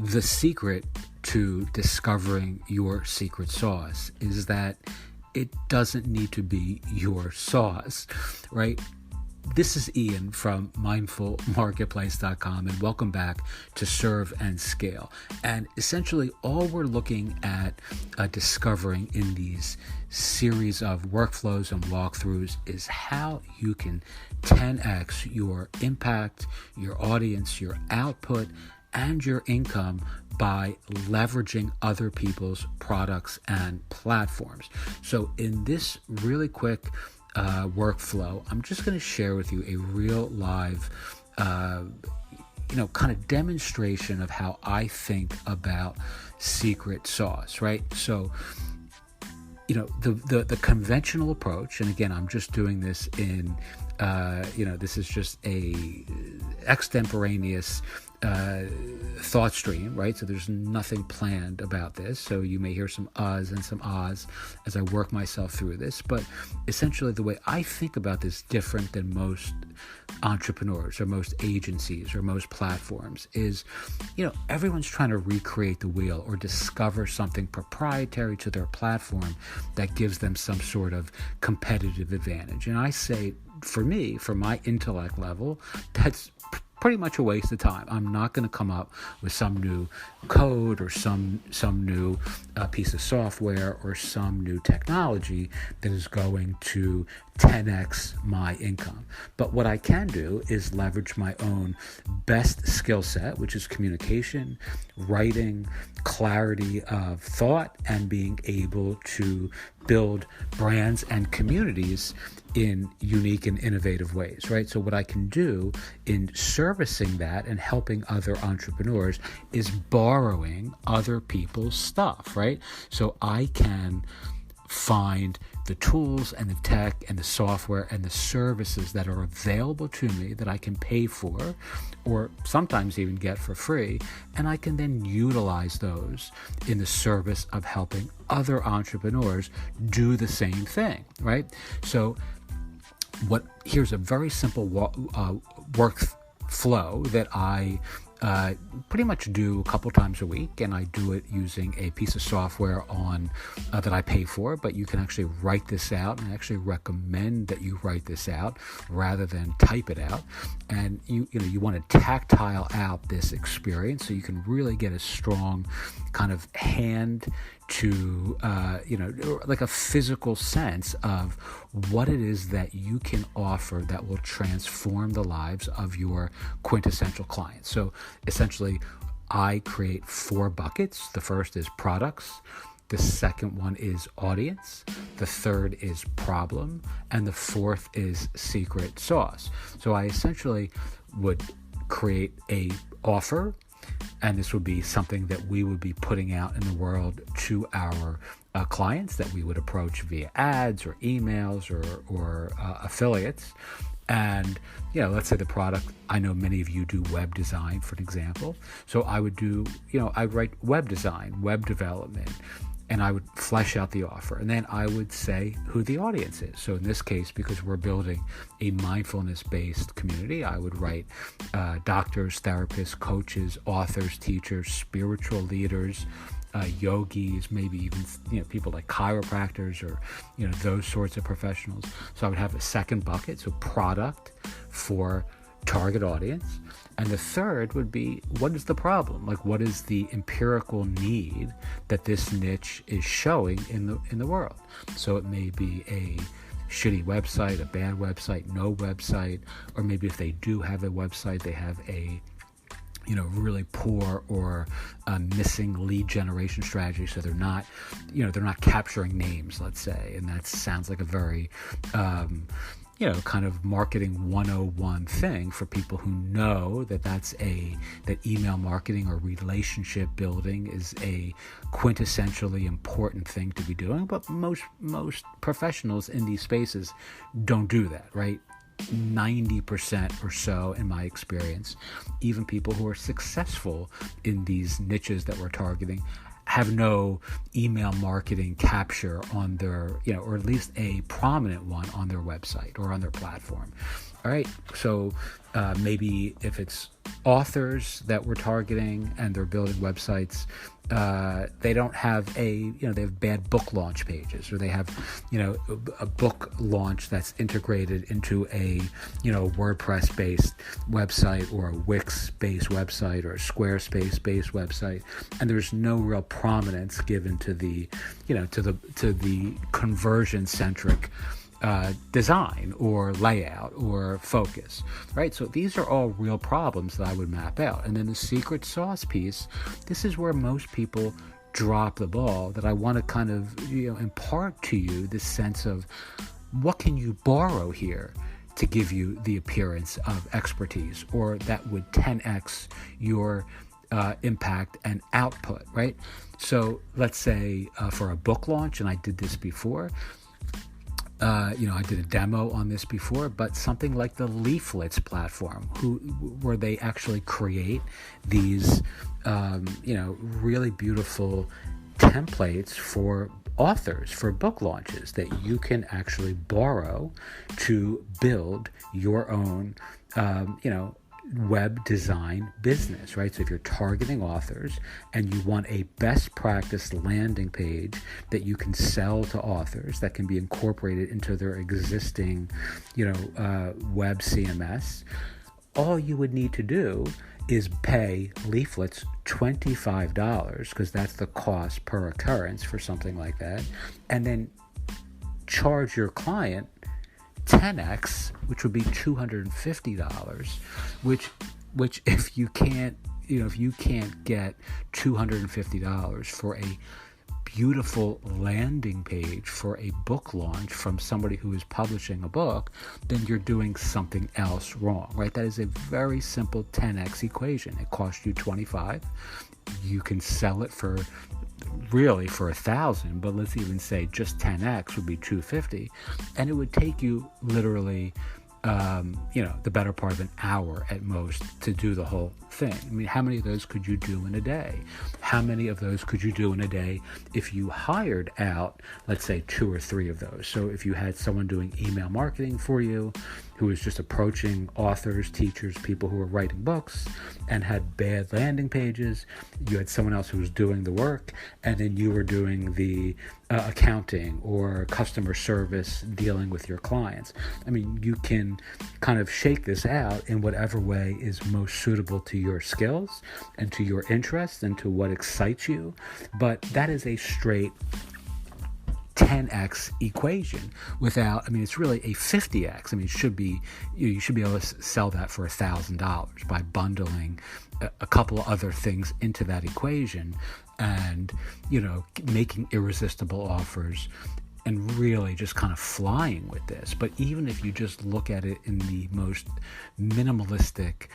The secret to discovering your secret sauce is that it doesn't need to be your sauce, right? This is Ian from mindfulmarketplace.com, and welcome back to Serve and Scale. And essentially all we're looking at discovering in these series of workflows and walkthroughs is how you can 10x your impact, your audience, your output, and your income by leveraging other people's products and platforms. So in this really quick workflow, I'm just going to share with you a real live, kind of demonstration of how I think about secret sauce, right? So, the conventional approach, and again, I'm just doing this in, this is just a extemporaneous thought stream, right? So there's nothing planned about this. So you may hear some uhs and some ahs as I work myself through this. But essentially the way I think about this different than most entrepreneurs or most agencies or most platforms is, everyone's trying to recreate the wheel or discover something proprietary to their platform that gives them some sort of competitive advantage. And I say, for me, for my intellect level, that's pretty much a waste of time. I'm not going to come up with some new code or some new piece of software or some new technology that is going to 10x my income. But what I can do is leverage my own best skill set, which is communication, writing, clarity of thought, and being able to build brands and communities in unique and innovative ways, right? So what I can do in servicing that and helping other entrepreneurs is borrowing other people's stuff, right? So I can find the tools and the tech and the software and the services that are available to me that I can pay for or sometimes even get for free, and I can then utilize those in the service of helping other entrepreneurs do the same thing, right? So here's a very simple workflow that I pretty much do a couple times a week, and I do it using a piece of software that I pay for, but you can actually write this out, and I actually recommend that you write this out rather than type it out. And you want to tactile out this experience so you can really get a strong kind of hand to, like a physical sense of what it is that you can offer that will transform the lives of your quintessential clients. So essentially, I create 4 buckets. The first is products. The second one is audience. The third is problem. And the fourth is secret sauce. So I essentially would create a offer, and this would be something that we would be putting out in the world to our clients that we would approach via ads or emails or affiliates. And, let's say the product, I know many of you do web design, for an example. So I would do, I'd write web design, web development, and I would flesh out the offer. And then I would say who the audience is. So in this case, because we're building a mindfulness-based community, I would write doctors, therapists, coaches, authors, teachers, spiritual leaders, yogis, maybe even people like chiropractors or those sorts of professionals. So I would have a second bucket, so product for target audience, and the third would be, what is the problem? Like, what is the empirical need that this niche is showing in the world? So it may be a shitty website, a bad website, no website, or maybe if they do have a website, they have a really poor or missing lead generation strategy. So they're not capturing names, let's say. And that sounds like a very, kind of marketing 101 thing for people who know that email marketing or relationship building is a quintessentially important thing to be doing. But most professionals in these spaces don't do that, right? 90% or so, in my experience, even people who are successful in these niches that we're targeting have no email marketing capture on their, or at least a prominent one on their website or on their platform. All right, so maybe if it's authors that we're targeting and they're building websites, they don't have they have bad book launch pages, or they have, a book launch that's integrated into a, WordPress-based website or a Wix-based website or a Squarespace-based website, and there's no real prominence given to the, to the conversion-centric design or layout or focus, right? So these are all real problems that I would map out. And then the secret sauce piece, this is where most people drop the ball, that I want to kind of, impart to you this sense of what can you borrow here to give you the appearance of expertise, or that would 10x your impact and output, right? So let's say for a book launch, and I did this before, I did a demo on this before, but something like the Leaflets platform, where they actually create these, really beautiful templates for authors for book launches that you can actually borrow to build your own, web design business, right? So if you're targeting authors and you want a best practice landing page that you can sell to authors that can be incorporated into their existing, web CMS, all you would need to do is pay Leaflets $25, because that's the cost per occurrence for something like that, and then charge your client 10x, which would be $250, which if you can't get $250 for a beautiful landing page for a book launch from somebody who is publishing a book, then you're doing something else wrong, right? That is a very simple 10x equation. It costs you $25. You can sell it for $1,000, but let's even say just 10x would be $250, and it would take you literally, the better part of an hour at most to do the whole thing. I mean, how many of those could you do in a day? How many of those could you do in a day if you hired out, let's say, 2 or 3 of those? So if you had someone doing email marketing for you, who was just approaching authors, teachers, people who were writing books and had bad landing pages, you had someone else who was doing the work, and then you were doing the accounting or customer service dealing with your clients. I mean, you can kind of shake this out in whatever way is most suitable to your skills and to your interests and to what excites you, but that is a straight 10x equation it's really a 50x. I mean, you should be able to sell that for $1,000 by bundling a couple of other things into that equation and, making irresistible offers and really just kind of flying with this. But even if you just look at it in the most minimalistic,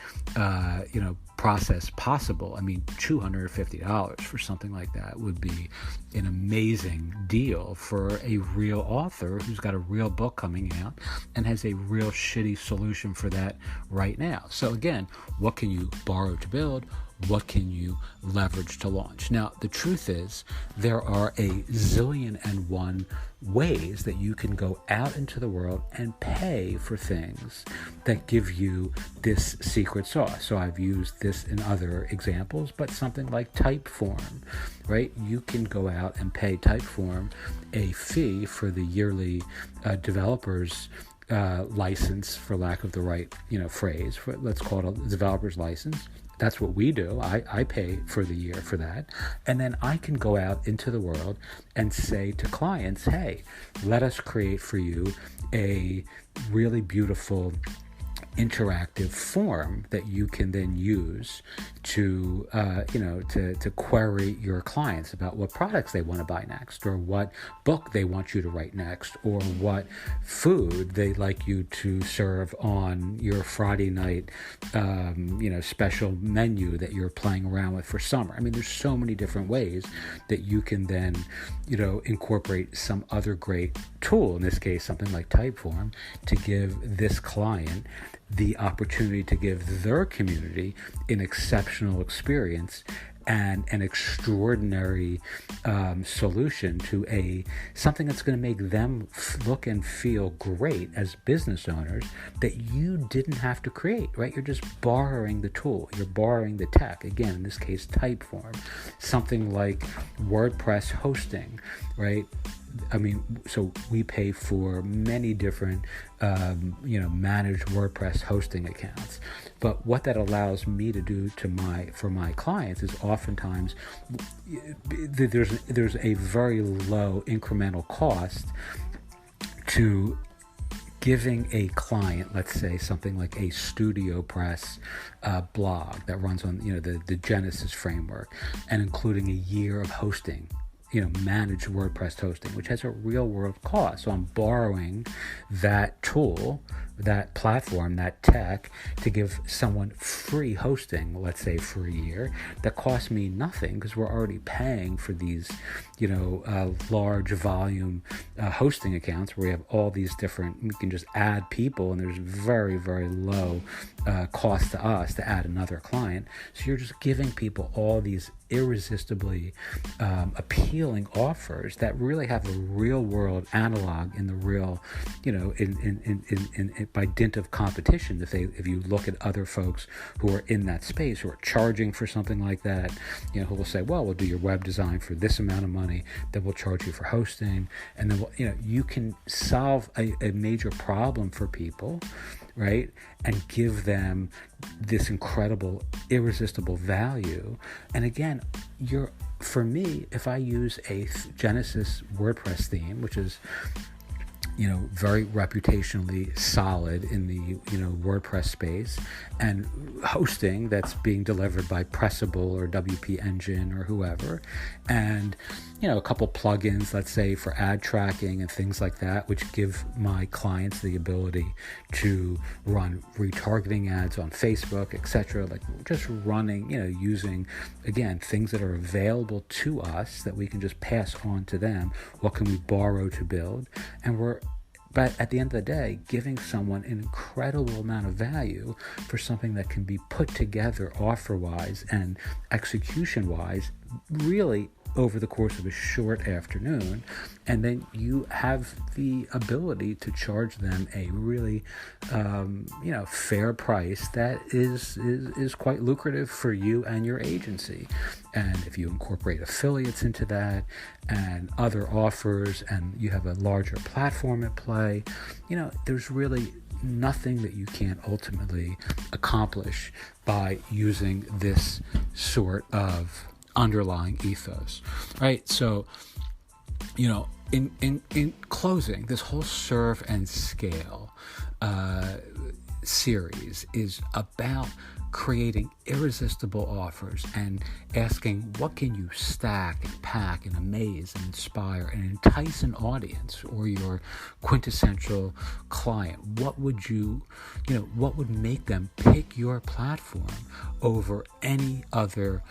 process possible, I mean, $250 for something like that would be an amazing deal for a real author who's got a real book coming out and has a real shitty solution for that right now. So again, what can you borrow to build? What can you leverage to launch? Now, the truth is there are a zillion and one ways that you can go out into the world and pay for things that give you this secret sauce. So I've used this in other examples, but something like Typeform, right? You can go out and pay Typeform a fee for the yearly developers license, for lack of the right phrase. Let's call it a developer's license. That's what we do. I pay for the year for that. And then I can go out into the world and say to clients, hey, let us create for you a really beautiful interactive form that you can then use to query your clients about what products they want to buy next, or what book they want you to write next, or what food they'd like you to serve on your Friday night, special menu that you're playing around with for summer. I mean, there's so many different ways that you can then, incorporate some other great tool, in this case, something like Typeform, to give this client the opportunity to give their community an exceptional experience and an extraordinary solution to something that's going to make them look and feel great as business owners that you didn't have to create, right? You're just borrowing the tool. You're borrowing the tech. Again, in this case, Typeform. Something like WordPress hosting, right? I mean, so we pay for many different, managed WordPress hosting accounts. But what that allows me to do for my clients is oftentimes there's a very low incremental cost to giving a client, let's say something like a StudioPress blog that runs on the Genesis framework, and including a year of hosting, managed WordPress hosting, which has a real world cost. So I'm borrowing that tool, that platform, that tech to give someone free hosting, let's say for a year, that costs me nothing because we're already paying for these, large volume hosting accounts where we have all these different, we can just add people and there's very, very low cost to us to add another client. So you're just giving people all these irresistibly appealing offers that really have a real world analog in the real, in by dint of competition. If you look at other folks who are in that space, who are charging for something like that, who will say, well, we'll do your web design for this amount of money, then we'll charge you for hosting, and then you can solve a major problem for people, right? And give them this incredible, irresistible value. And again, for me, if I use a Genesis WordPress theme, which is very reputationally solid in the WordPress space, and hosting that's being delivered by Pressable or WP Engine or whoever, and a couple plugins, let's say for ad tracking and things like that, which give my clients the ability to run retargeting ads on Facebook, etc. Like just running, using, again, things that are available to us that we can just pass on to them. What can we borrow to build? But at the end of the day, giving someone an incredible amount of value for something that can be put together offer-wise and execution-wise really over the course of a short afternoon, and then you have the ability to charge them a really, fair price that is quite lucrative for you and your agency. And if you incorporate affiliates into that and other offers, and you have a larger platform at play, there's really nothing that you can't ultimately accomplish by using this sort of underlying ethos, right? So, in closing, this whole serve and scale series is about creating irresistible offers and asking, what can you stack and pack and amaze and inspire and entice an audience or your quintessential client? What would what would make them pick your platform over any other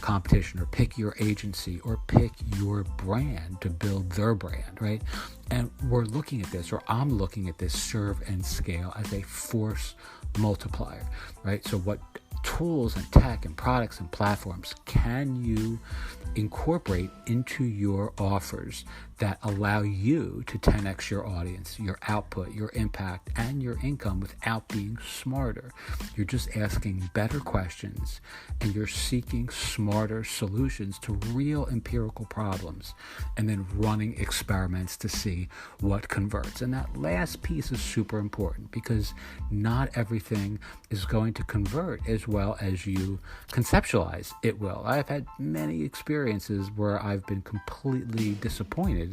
competition, or pick your agency, or pick your brand to build their brand, right? And we're looking at this, or I'm looking at this serve and scale as a force multiplier, right? So what tools and tech and products and platforms can you incorporate into your offers that allow you to 10x your audience, your output, your impact, and your income without being smarter? You're just asking better questions, and you're seeking smarter solutions to real empirical problems, and then running experiments to see what converts. And that last piece is super important, because not everything is going to convert as well as you conceptualize it will. I've had many experiences where I've been completely disappointed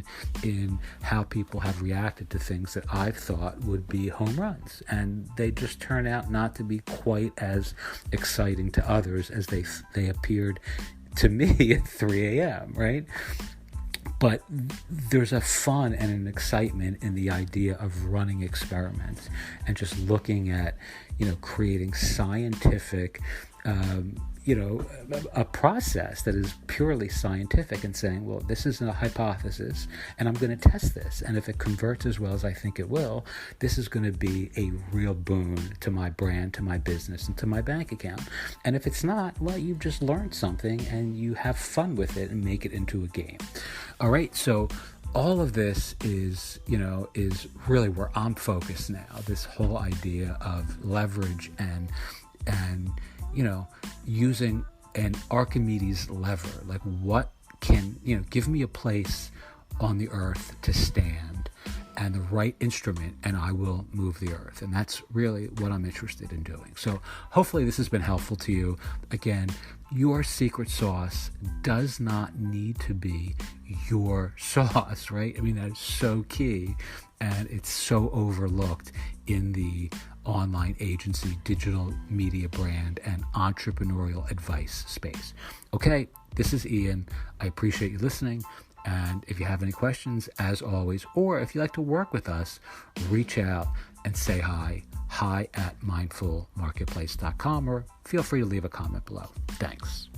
in how people have reacted to things that I thought would be home runs, and they just turn out not to be quite as exciting to others as they appeared to me at 3 a.m., right? But there's a fun and an excitement in the idea of running experiments and just looking at, creating scientific a process that is purely scientific and saying, well, this is a hypothesis and I'm going to test this. And if it converts as well as I think it will, this is going to be a real boon to my brand, to my business, and to my bank account. And if it's not, well, you've just learned something and you have fun with it and make it into a game. All right. So all of this is really where I'm focused now. This whole idea of leverage and using an Archimedes lever, like what can, give me a place on the earth to stand and the right instrument, and I will move the earth. And that's really what I'm interested in doing. So hopefully this has been helpful to you. Again, your secret sauce does not need to be your sauce, right? I mean, that is so key, and it's so overlooked in the online agency, digital media brand, and entrepreneurial advice space. Okay, this is Ian. I appreciate you listening. And if you have any questions, as always, or if you'd like to work with us, reach out and say hi at mindfulmarketplace.com, or feel free to leave a comment below. Thanks.